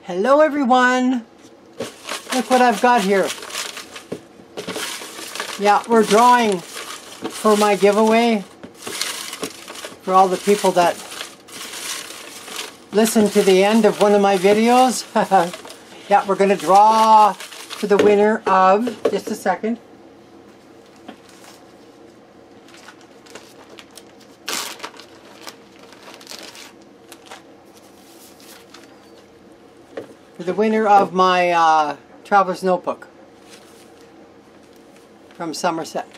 Hello everyone! Look what I've got here. Yeah, we're drawing for my giveaway for all the people that listen to the end of one of my videos. Yeah, we're going to draw for the winner of, just a second. For the winner of my Traveler's Notebook from Somerset.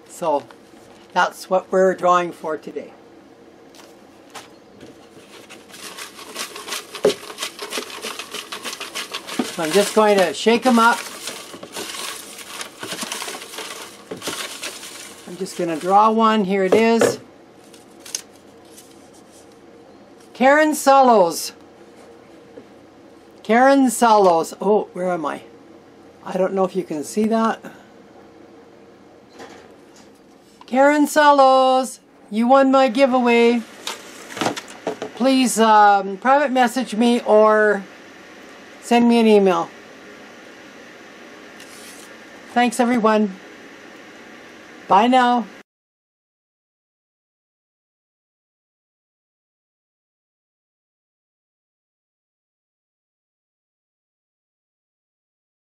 So that's what we're drawing for today. So I'm just going to shake them up. I'm just going to draw one. Here it is. Karen Solos. Karen Solos. Oh, where am I? I don't know if you can see that. Karen Solos, you won my giveaway. Please private message me or send me an email. Thanks everyone. Bye now.